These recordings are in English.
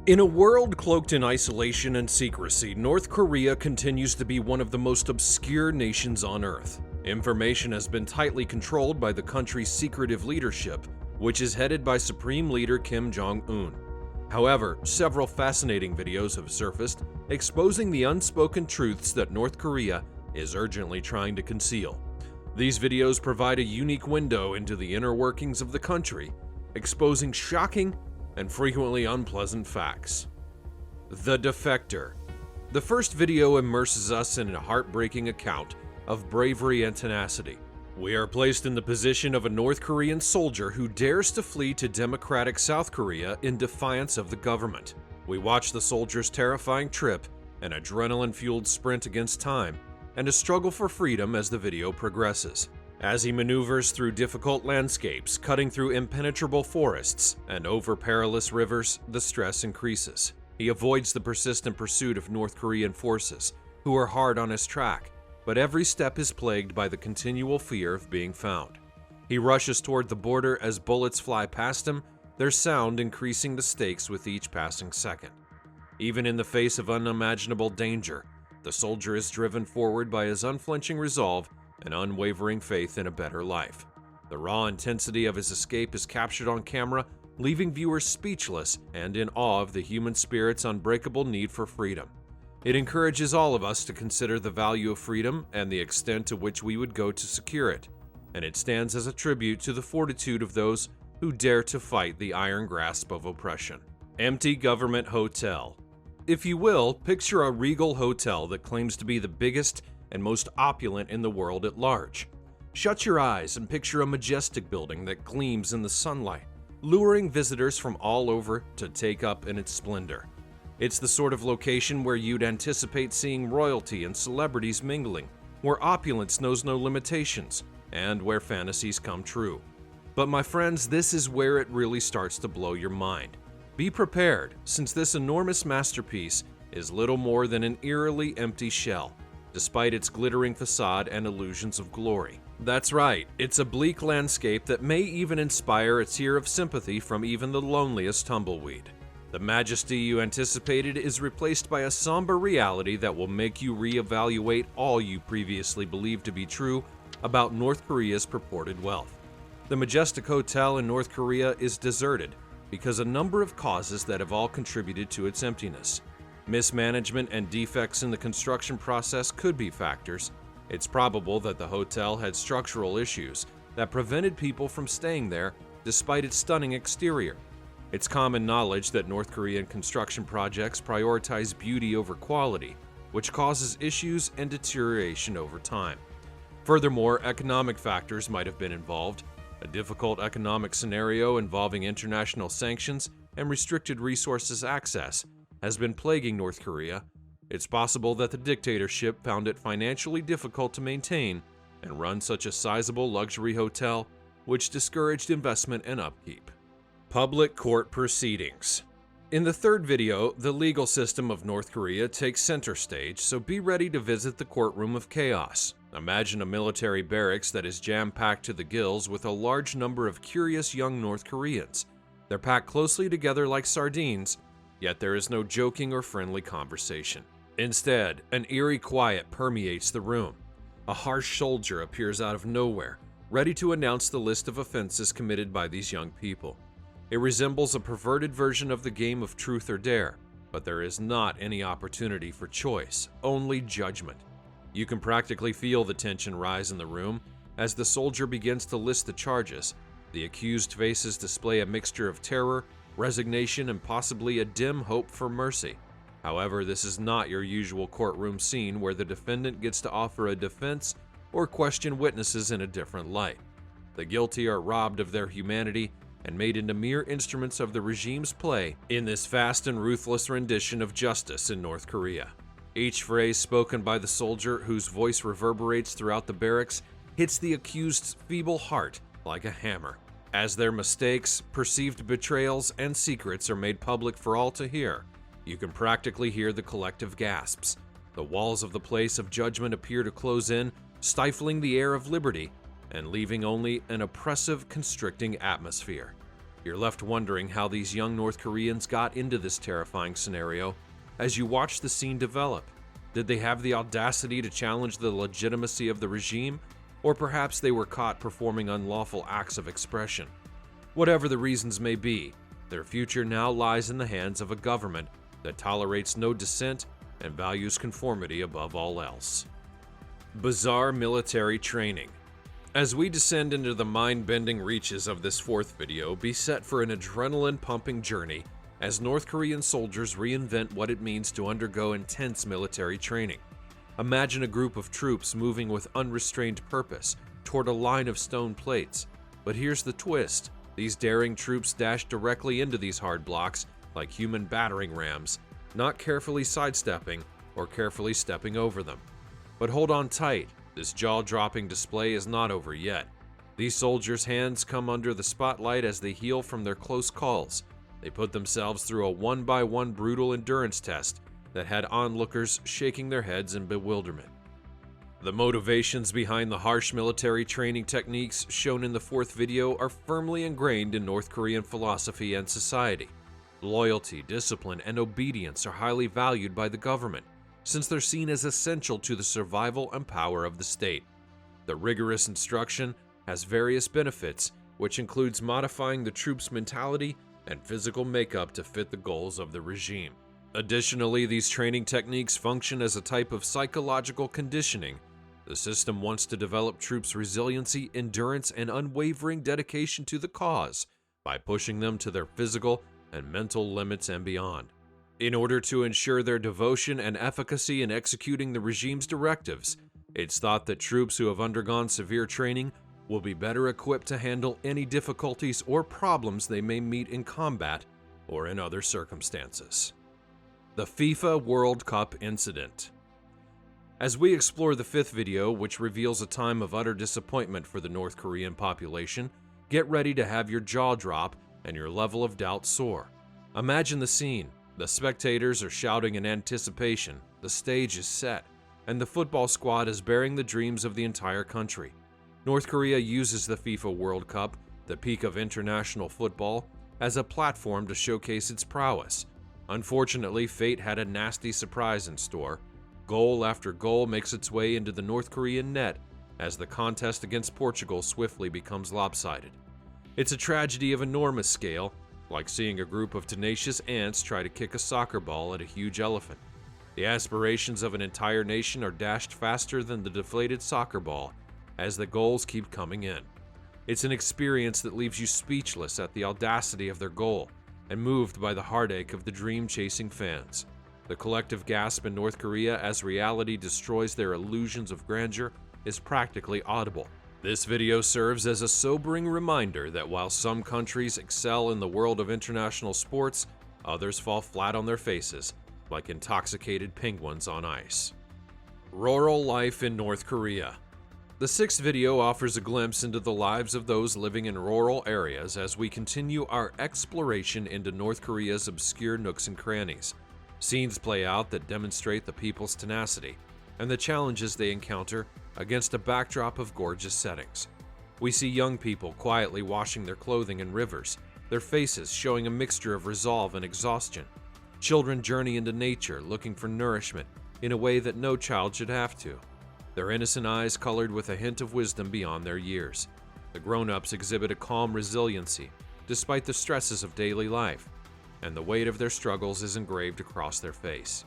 In a world cloaked in isolation and secrecy, North Korea continues to be one of the most obscure nations on Earth. Information has been tightly controlled by the country's secretive leadership, which is headed by Supreme Leader Kim Jong-un. However, several fascinating videos have surfaced exposing the unspoken truths that North Korea is urgently trying to conceal. These videos provide a unique window into the inner workings of the country, exposing shocking and frequently unpleasant facts. The Defector. The first video immerses us in a heartbreaking account of bravery and tenacity. We are placed in the position of a North Korean soldier who dares to flee to democratic South Korea in defiance of the government. We watch the soldier's terrifying trip, an adrenaline-fueled sprint against time, and a struggle for freedom as the video progresses. As he maneuvers through difficult landscapes, cutting through impenetrable forests, and over perilous rivers, the stress increases. He avoids the persistent pursuit of North Korean forces, who are hard on his track, but every step is plagued by the continual fear of being found. He rushes toward the border as bullets fly past him, their sound increasing the stakes with each passing second. Even in the face of unimaginable danger, the soldier is driven forward by his unflinching resolve and unwavering faith in a better life. The raw intensity of his escape is captured on camera, leaving viewers speechless and in awe of the human spirit's unbreakable need for freedom. It encourages all of us to consider the value of freedom and the extent to which we would go to secure it, and it stands as a tribute to the fortitude of those who dare to fight the iron grasp of oppression. Empty government hotel. If you will, picture a regal hotel that claims to be the biggest and most opulent in the world at large. Shut your eyes and picture a majestic building that gleams in the sunlight, luring visitors from all over to take up in its splendor. It's the sort of location where you'd anticipate seeing royalty and celebrities mingling, where opulence knows no limitations, and where fantasies come true. But my friends, this is where it really starts to blow your mind. Be prepared, since this enormous masterpiece is little more than an eerily empty shell, despite its glittering facade and illusions of glory. That's right, it's a bleak landscape that may even inspire a tear of sympathy from even the loneliest tumbleweed. The majesty you anticipated is replaced by a somber reality that will make you reevaluate all you previously believed to be true about North Korea's purported wealth. The majestic hotel in North Korea is deserted because a number of causes that have all contributed to its emptiness. Mismanagement and defects in the construction process could be factors. It's probable that the hotel had structural issues that prevented people from staying there despite its stunning exterior. It's common knowledge that North Korean construction projects prioritize beauty over quality, which causes issues and deterioration over time. Furthermore, economic factors might have been involved. A difficult economic scenario involving international sanctions and restricted resources access has been plaguing North Korea. It's possible that the dictatorship found it financially difficult to maintain and run such a sizable luxury hotel, which discouraged investment and upkeep. Public court proceedings. In the third video, the legal system of North Korea takes center stage, so be ready to visit the courtroom of chaos. Imagine a military barracks that is jam-packed to the gills with a large number of curious young North Koreans. They're packed closely together like sardines, yet there is no joking or friendly conversation. Instead, an eerie quiet permeates the room. A harsh soldier appears out of nowhere, ready to announce the list of offenses committed by these young people. It resembles a perverted version of the game of truth or dare, but there is not any opportunity for choice, only judgment. You can practically feel the tension rise in the room as the soldier begins to list the charges. The accused faces display a mixture of terror, resignation, and possibly a dim hope for mercy. However, this is not your usual courtroom scene where the defendant gets to offer a defense or question witnesses in a different light. The guilty are robbed of their humanity and made into mere instruments of the regime's play in this fast and ruthless rendition of justice in North Korea. Each phrase spoken by the soldier, whose voice reverberates throughout the barracks, hits the accused's feeble heart like a hammer. As their mistakes, perceived betrayals, and secrets are made public for all to hear, you can practically hear the collective gasps. The walls of the place of judgment appear to close in, stifling the air of liberty and leaving only an oppressive, constricting atmosphere. You're left wondering how these young North Koreans got into this terrifying scenario as you watch the scene develop. Did they have the audacity to challenge the legitimacy of the regime, or perhaps they were caught performing unlawful acts of expression? Whatever the reasons may be, their future now lies in the hands of a government that tolerates no dissent and values conformity above all else. Bizarre military training. As we descend into the mind-bending reaches of this fourth video, be set for an adrenaline-pumping journey as North Korean soldiers reinvent what it means to undergo intense military training. Imagine a group of troops moving with unrestrained purpose toward a line of stone plates. But here's the twist. These daring troops dash directly into these hard blocks like human battering rams, not carefully sidestepping or carefully stepping over them. But hold on tight, this jaw-dropping display is not over yet. These soldiers' hands come under the spotlight as they heal from their close calls. They put themselves through a one-by-one brutal endurance test that had onlookers shaking their heads in bewilderment. The motivations behind the harsh military training techniques shown in the fourth video are firmly ingrained in North Korean philosophy and society. Loyalty, discipline, and obedience are highly valued by the government, since they're seen as essential to the survival and power of the state. The rigorous instruction has various benefits, which includes modifying the troops' mentality and physical makeup to fit the goals of the regime. Additionally, these training techniques function as a type of psychological conditioning. The system wants to develop troops' resiliency, endurance, and unwavering dedication to the cause by pushing them to their physical and mental limits and beyond. In order to ensure their devotion and efficacy in executing the regime's directives, it's thought that troops who have undergone severe training will be better equipped to handle any difficulties or problems they may meet in combat or in other circumstances. The FIFA World Cup Incident. As we explore the fifth video, which reveals a time of utter disappointment for the North Korean population, get ready to have your jaw drop and your level of doubt soar. Imagine the scene. The spectators are shouting in anticipation, the stage is set, and the football squad is bearing the dreams of the entire country. North Korea uses the FIFA World Cup, the peak of international football, as a platform to showcase its prowess. Unfortunately, fate had a nasty surprise in store. Goal after goal makes its way into the North Korean net as the contest against Portugal swiftly becomes lopsided. It's a tragedy of enormous scale, like seeing a group of tenacious ants try to kick a soccer ball at a huge elephant. The aspirations of an entire nation are dashed faster than the deflated soccer ball as the goals keep coming in. It's an experience that leaves you speechless at the audacity of their goal and moved by the heartache of the dream-chasing fans. The collective gasp in North Korea as reality destroys their illusions of grandeur is practically audible. This video serves as a sobering reminder that while some countries excel in the world of international sports, others fall flat on their faces, like intoxicated penguins on ice. Rural life in North Korea. The sixth video offers a glimpse into the lives of those living in rural areas as we continue our exploration into North Korea's obscure nooks and crannies. Scenes play out that demonstrate the people's tenacity and the challenges they encounter against a backdrop of gorgeous settings. We see young people quietly washing their clothing in rivers, their faces showing a mixture of resolve and exhaustion. Children journey into nature looking for nourishment in a way that no child should have to, their innocent eyes colored with a hint of wisdom beyond their years. The grown-ups exhibit a calm resiliency despite the stresses of daily life, and the weight of their struggles is engraved across their face.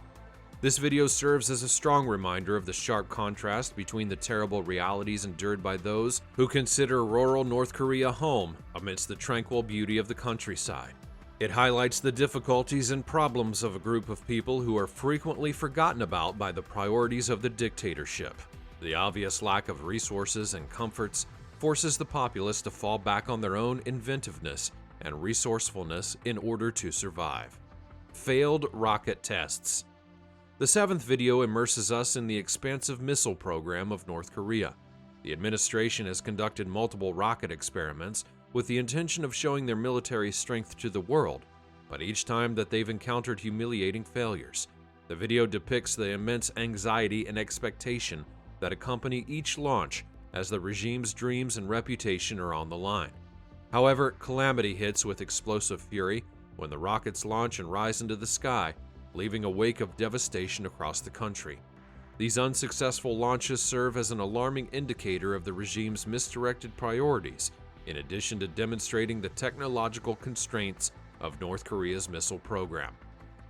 This video serves as a strong reminder of the sharp contrast between the terrible realities endured by those who consider rural North Korea home amidst the tranquil beauty of the countryside. It highlights the difficulties and problems of a group of people who are frequently forgotten about by the priorities of the dictatorship. The obvious lack of resources and comforts forces the populace to fall back on their own inventiveness and resourcefulness in order to survive. Failed rocket tests. The seventh video immerses us in the expansive missile program of North Korea. The administration has conducted multiple rocket experiments with the intention of showing their military strength to the world, but each time that they've encountered humiliating failures. The video depicts the immense anxiety and expectation that accompany each launch as the regime's dreams and reputation are on the line. However, calamity hits with explosive fury when the rockets launch and rise into the sky, leaving a wake of devastation across the country. These unsuccessful launches serve as an alarming indicator of the regime's misdirected priorities, in addition to demonstrating the technological constraints of North Korea's missile program.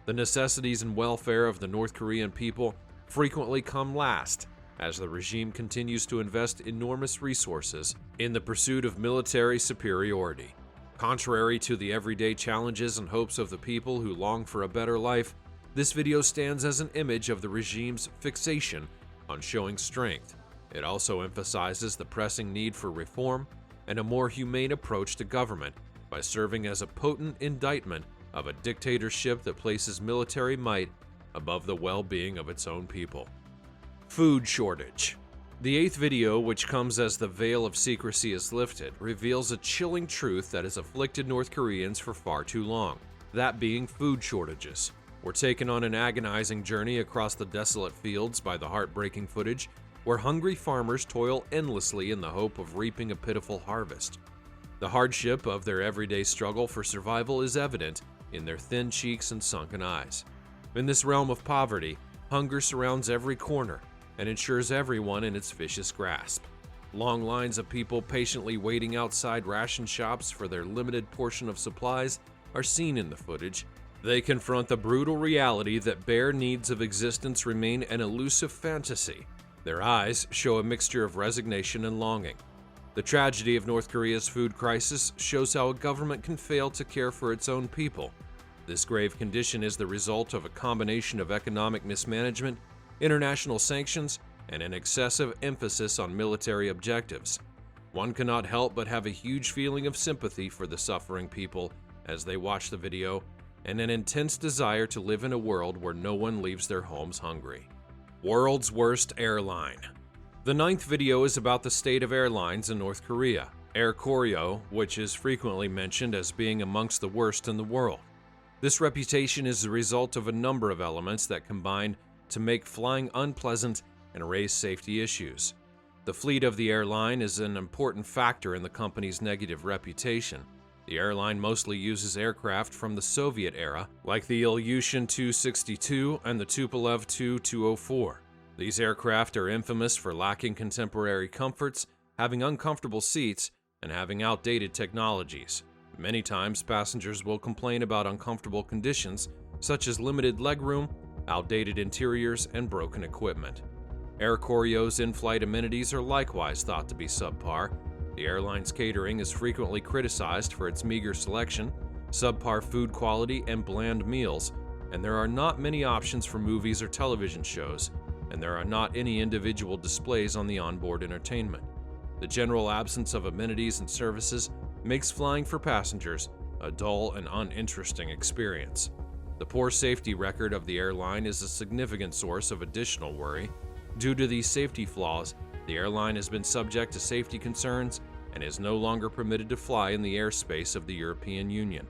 The necessities and welfare of the North Korean people frequently come last, as the regime continues to invest enormous resources in the pursuit of military superiority. Contrary to the everyday challenges and hopes of the people who long for a better life, this video stands as an image of the regime's fixation on showing strength. It also emphasizes the pressing need for reform and a more humane approach to government by serving as a potent indictment of a dictatorship that places military might above the well-being of its own people. Food shortage. The eighth video, which comes as the veil of secrecy is lifted, reveals a chilling truth that has afflicted North Koreans for far too long, that being food shortages. We're taken on an agonizing journey across the desolate fields by the heartbreaking footage where hungry farmers toil endlessly in the hope of reaping a pitiful harvest. The hardship of their everyday struggle for survival is evident in their thin cheeks and sunken eyes. In this realm of poverty, hunger surrounds every corner and ensures everyone in its vicious grasp. Long lines of people patiently waiting outside ration shops for their limited portion of supplies are seen in the footage. They confront the brutal reality that bare needs of existence remain an elusive fantasy. Their eyes show a mixture of resignation and longing. The tragedy of North Korea's food crisis shows how a government can fail to care for its own people. This grave condition is the result of a combination of economic mismanagement, international sanctions, and an excessive emphasis on military objectives. One cannot help but have a huge feeling of sympathy for the suffering people as they watch the video, and an intense desire to live in a world where no one leaves their homes hungry. World's worst airline. The ninth video is about the state of airlines in North Korea. Air Koryo, which is frequently mentioned as being amongst the worst in the world. This reputation is the result of a number of elements that combine to make flying unpleasant and raise safety issues. The fleet of the airline is an important factor in the company's negative reputation. The airline mostly uses aircraft from the Soviet era, like the Ilyushin Tu-62 and the Tupolev Tu-204. These aircraft are infamous for lacking contemporary comforts, having uncomfortable seats, and having outdated technologies. Many times, passengers will complain about uncomfortable conditions, such as limited legroom, outdated interiors, and broken equipment. Air Koryo's in-flight amenities are likewise thought to be subpar. The airline's catering is frequently criticized for its meager selection, subpar food quality, and bland meals, and there are not many options for movies or television shows, and there are not any individual displays on the onboard entertainment. The general absence of amenities and services makes flying for passengers a dull and uninteresting experience. The poor safety record of the airline is a significant source of additional worry. Due to these safety flaws, the airline has been subject to safety concerns and is no longer permitted to fly in the airspace of the European Union.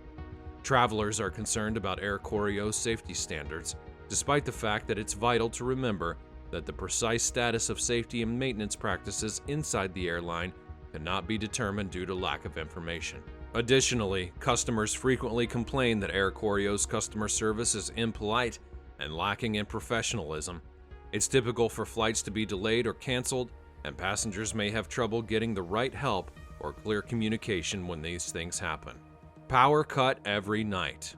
Travelers are concerned about Air Koryo's safety standards, despite the fact that it's vital to remember that the precise status of safety and maintenance practices inside the airline cannot be determined due to lack of information. Additionally, customers frequently complain that Air Koryo's customer service is impolite and lacking in professionalism. It's typical for flights to be delayed or canceled, and passengers may have trouble getting the right help or clear communication when these things happen. Power cut every night.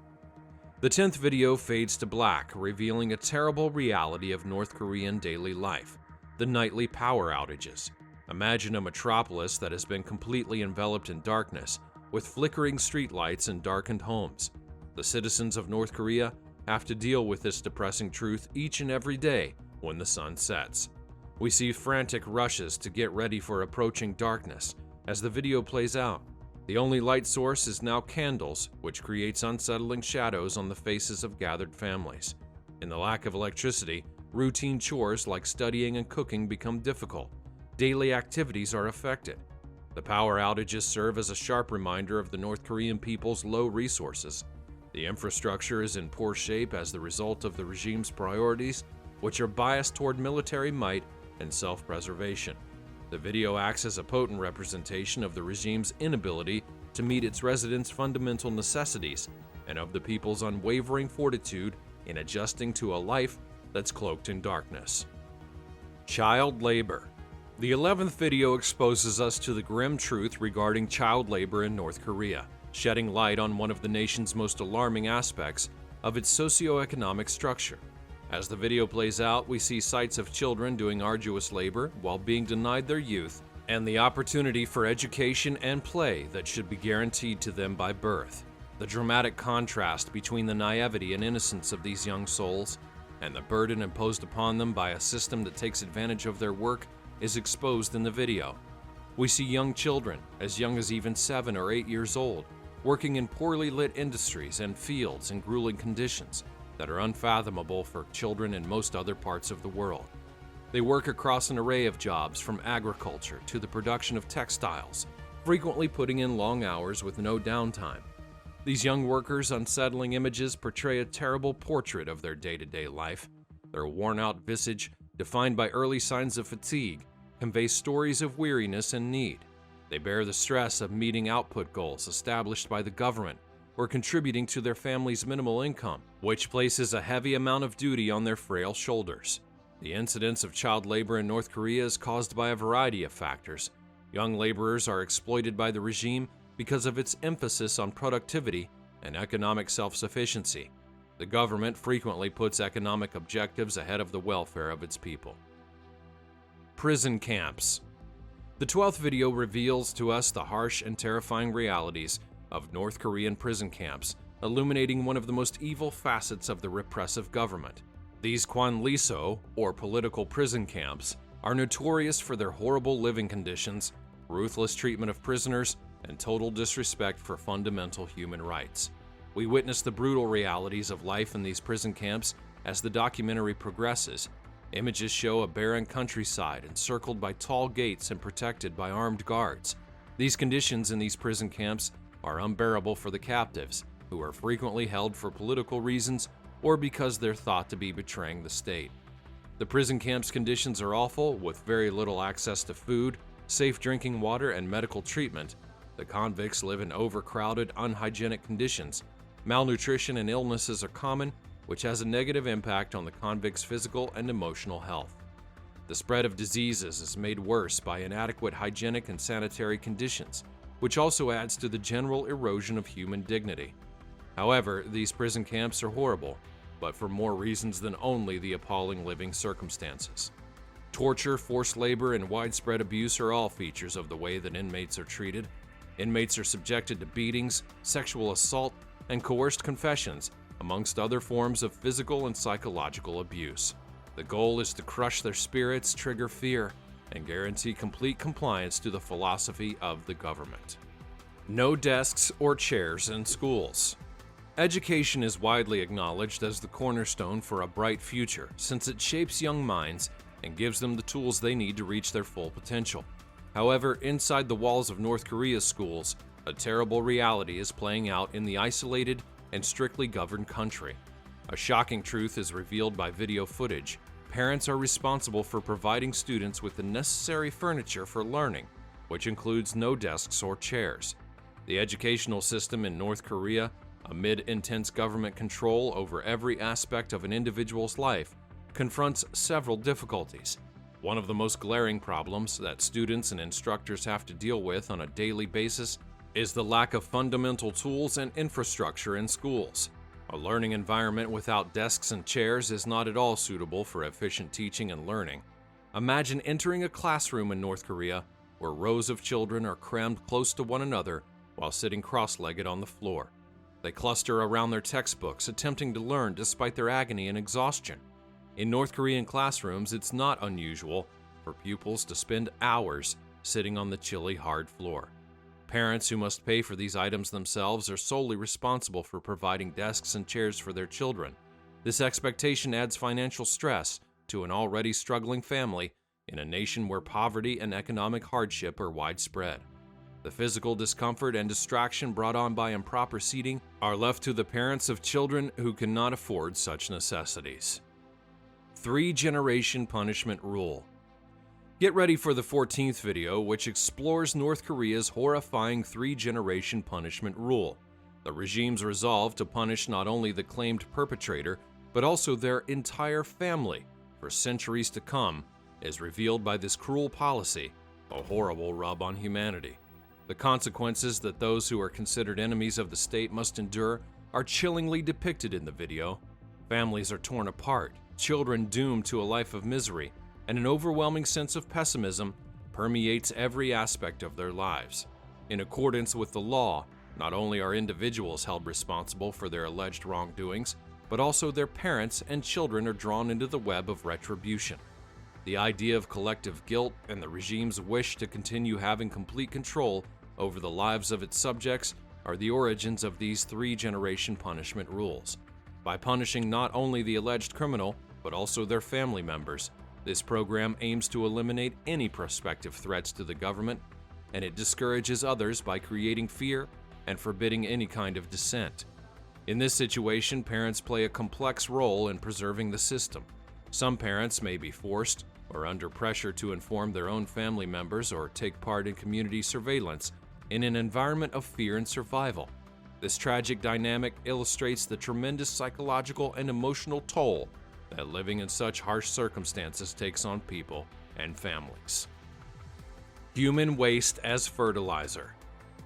The 10th video fades to black, revealing a terrible reality of North Korean daily life: the nightly power outages. Imagine a metropolis that has been completely enveloped in darkness, with flickering streetlights and darkened homes. The citizens of North Korea have to deal with this depressing truth each and every day when the sun sets. We see frantic rushes to get ready for approaching darkness as the video plays out. The only light source is now candles, which creates unsettling shadows on the faces of gathered families. In the lack of electricity, routine chores like studying and cooking become difficult. Daily activities are affected. The power outages serve as a sharp reminder of the North Korean people's low resources. The infrastructure is in poor shape as the result of the regime's priorities, which are biased toward military might and self-preservation. The video acts as a potent representation of the regime's inability to meet its residents' fundamental necessities and of the people's unwavering fortitude in adjusting to a life that's cloaked in darkness. Child labor. The 11th video exposes us to the grim truth regarding child labor in North Korea, shedding light on one of the nation's most alarming aspects of its socioeconomic structure. As the video plays out, we see sights of children doing arduous labor while being denied their youth and the opportunity for education and play that should be guaranteed to them by birth. The dramatic contrast between the naivety and innocence of these young souls and the burden imposed upon them by a system that takes advantage of their work is exposed in the video. We see young children, as young as even 7 or 8 years old, working in poorly lit industries and fields in grueling conditions that are unfathomable for children in most other parts of the world. They work across an array of jobs from agriculture to the production of textiles, frequently putting in long hours with no downtime. These young workers' unsettling images portray a terrible portrait of their day-to-day life. Their worn-out visage, defined by early signs of fatigue, conveys stories of weariness and need. They bear the stress of meeting output goals established by the government or contributing to their family's minimal income, which places a heavy amount of duty on their frail shoulders. The incidence of child labor in North Korea is caused by a variety of factors. Young laborers are exploited by the regime because of its emphasis on productivity and economic self-sufficiency. The government frequently puts economic objectives ahead of the welfare of its people. Prison camps. The 12th video reveals to us the harsh and terrifying realities of North Korean prison camps, illuminating one of the most evil facets of the repressive government. These kwanliso, or political prison camps, are notorious for their horrible living conditions, ruthless treatment of prisoners, and total disrespect for fundamental human rights. We witness the brutal realities of life in these prison camps as the documentary progresses. Images show a barren countryside encircled by tall gates and protected by armed guards. These conditions in these prison camps are unbearable for the captives, who are frequently held for political reasons or because they're thought to be betraying the state. The prison camp's conditions are awful, with very little access to food, safe drinking water, and medical treatment. The convicts live in overcrowded, unhygienic conditions. Malnutrition and illnesses are common, which has a negative impact on the convicts' physical and emotional health. The spread of diseases is made worse by inadequate hygienic and sanitary conditions, which also adds to the general erosion of human dignity. However, these prison camps are horrible, but for more reasons than only the appalling living circumstances. Torture, forced labor, and widespread abuse are all features of the way that inmates are treated. Inmates are subjected to beatings, sexual assault, and coerced confessions, amongst other forms of physical and psychological abuse. The goal is to crush their spirits, trigger fear, and guarantee complete compliance to the philosophy of the government. No desks or chairs in schools. Education is widely acknowledged as the cornerstone for a bright future, since it shapes young minds and gives them the tools they need to reach their full potential. However, inside the walls of North Korea's schools, a terrible reality is playing out in the isolated and strictly governed country. A shocking truth is revealed by video footage. Parents are responsible for providing students with the necessary furniture for learning, which includes no desks or chairs. The educational system in North Korea, amid intense government control over every aspect of an individual's life, confronts several difficulties. One of the most glaring problems that students and instructors have to deal with on a daily basis is the lack of fundamental tools and infrastructure in schools. A learning environment without desks and chairs is not at all suitable for efficient teaching and learning. Imagine entering a classroom in North Korea where rows of children are crammed close to one another while sitting cross-legged on the floor. They cluster around their textbooks, attempting to learn despite their agony and exhaustion. In North Korean classrooms, it's not unusual for pupils to spend hours sitting on the chilly, hard floor. Parents who must pay for these items themselves are solely responsible for providing desks and chairs for their children. This expectation adds financial stress to an already struggling family in a nation where poverty and economic hardship are widespread. The physical discomfort and distraction brought on by improper seating are left to the parents of children who cannot afford such necessities. 3-generation punishment rule. Get ready for the 14th video, which explores North Korea's horrifying 3-generation punishment rule. The regime's resolve to punish not only the claimed perpetrator, but also their entire family for centuries to come is revealed by this cruel policy, a horrible rub on humanity. The consequences that those who are considered enemies of the state must endure are chillingly depicted in the video. Families are torn apart, children doomed to a life of misery, and an overwhelming sense of pessimism permeates every aspect of their lives. In accordance with the law, not only are individuals held responsible for their alleged wrongdoings, but also their parents and children are drawn into the web of retribution. The idea of collective guilt and the regime's wish to continue having complete control over the lives of its subjects are the origins of these 3-generation punishment rules. By punishing not only the alleged criminal, but also their family members, this program aims to eliminate any prospective threats to the government, and it discourages others by creating fear and forbidding any kind of dissent. In this situation, parents play a complex role in preserving the system. Some parents may be forced or under pressure to inform their own family members or take part in community surveillance in an environment of fear and survival. This tragic dynamic illustrates the tremendous psychological and emotional toll that living in such harsh circumstances takes on people and families. Human waste as fertilizer.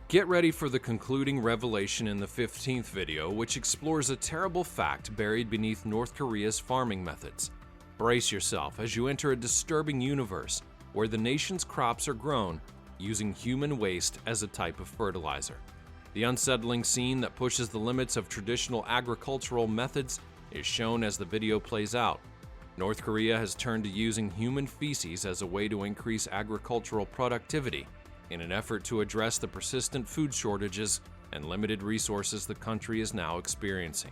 Get ready for the concluding revelation in the 15th video, which explores a terrible fact buried beneath North Korea's farming methods. Brace yourself as you enter a disturbing universe where the nation's crops are grown using human waste as a type of fertilizer. The unsettling scene that pushes the limits of traditional agricultural methods is shown as the video plays out. North Korea has turned to using human feces as a way to increase agricultural productivity in an effort to address the persistent food shortages and limited resources the country is now experiencing.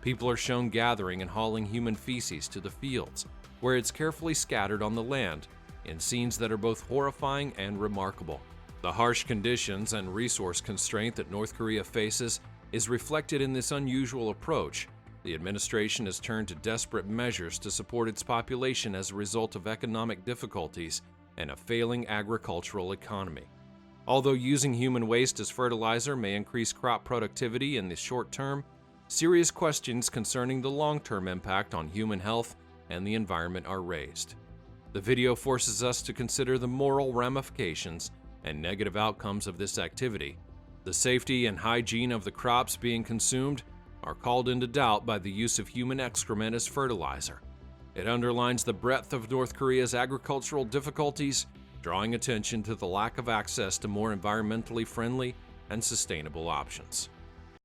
People are shown gathering and hauling human feces to the fields, where it's carefully scattered on the land, in scenes that are both horrifying and remarkable. The harsh conditions and resource constraint that North Korea faces is reflected in this unusual approach. The administration has turned to desperate measures to support its population as a result of economic difficulties and a failing agricultural economy. Although using human waste as fertilizer may increase crop productivity in the short term, serious questions concerning the long-term impact on human health and the environment are raised. The video forces us to consider the moral ramifications and negative outcomes of this activity. The safety and hygiene of the crops being consumed are called into doubt by the use of human excrement as fertilizer. It underlines the breadth of North Korea's agricultural difficulties, drawing attention to the lack of access to more environmentally friendly and sustainable options.